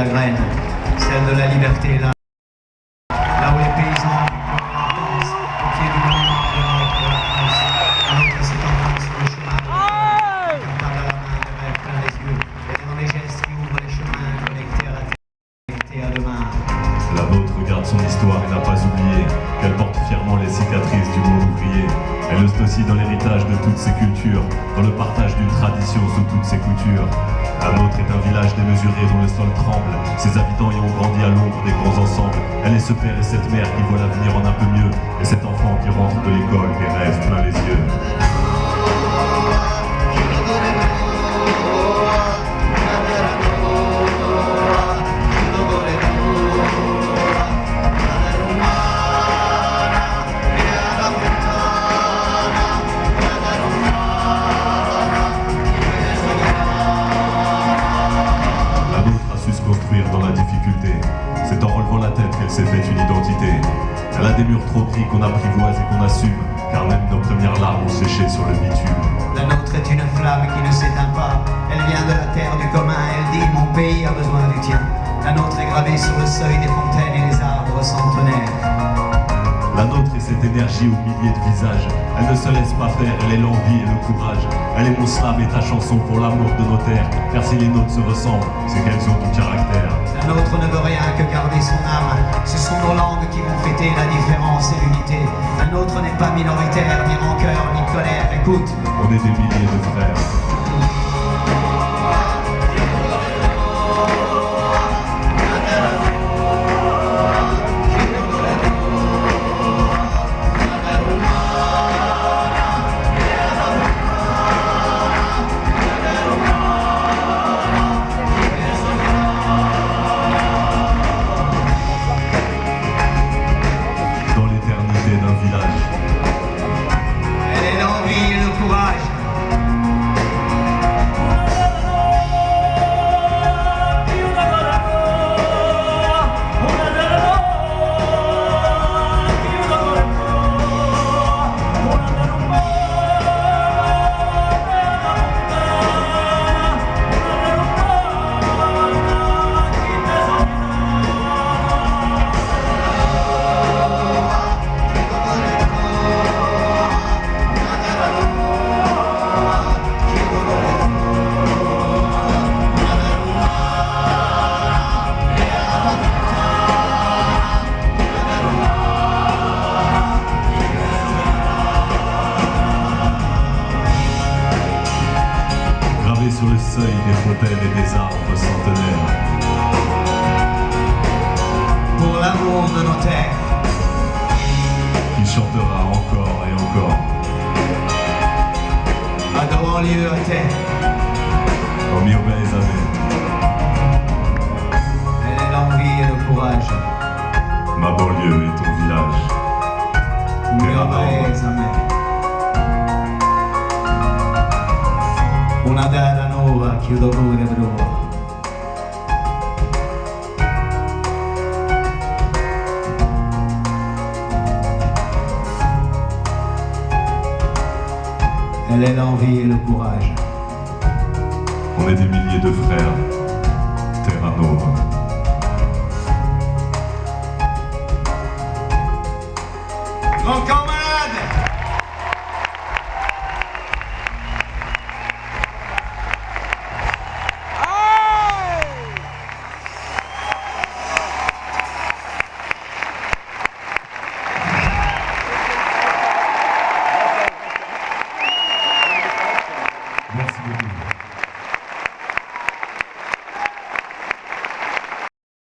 graine, celle de la liberté, là où les paysans dansent au pied du monument de l'Europe de la France. La nôtre, c'est enfant sur le chemin de l'école, un cartable à la main, des rêves plein les yeux, et dans les gestes qui ouvrent les chemins connectés à la terre, connectés à demain. La nôtre regarde son histoire et n'a pas oublié qu'elle porte fièrement les cicatrices du monde ouvrier. Elle est aussi dans l'héritage de toutes ses cultures, dans le partage d'une tradition sous toutes ses coutures. La nôtre est un village démesuré dont le sol tremble. Ses habitants y ont grandi à l'ombre des grands ensembles. Elle est ce père et cette mère qui voient l'avenir en un peu mieux, et cet enfant qui rentre de l'école, des rêves plein les yeux. Dans la difficulté, c'est en relevant la tête qu'elle s'est faite une identité. Elle a des murs trop gris qu'on apprivoise et qu'on assume, car même nos premières larmes ont séché sur le bitume. La nôtre est une flamme qui ne s'éteint pas, elle vient de la terre du commun, elle dit mon pays a besoin du tien. La nôtre est gravée sur le seuil des fontaines et des arbres centenaires. La nôtre est cette énergie aux milliers de visages. Elle ne se laisse pas faire, elle est l'envie et le courage. Elle est mon slam et ta chanson pour l'amour de nos terres. Car si les nôtres se ressemblent, c'est qu'elles ont du caractère. La nôtre ne veut rien que garder son âme. Ce sont nos langues qui vont fêter la différence et l'unité. La nôtre n'est pas minoritaire, ni rancœur, ni colère. Écoute, on est des milliers de frères. Sur le seuil des fontaines et des arbres centenaires. Pour l'amour de nos terres, qui chantera encore et encore. adorant lieu à terre, en mio paese. elle est l'envie et le courage. Ma banlieue est ton village. Mio paese a me. Una terra nuova, chiudo pure brua. Elle est l'envie et le courage. On est des milliers de frères, terra nova.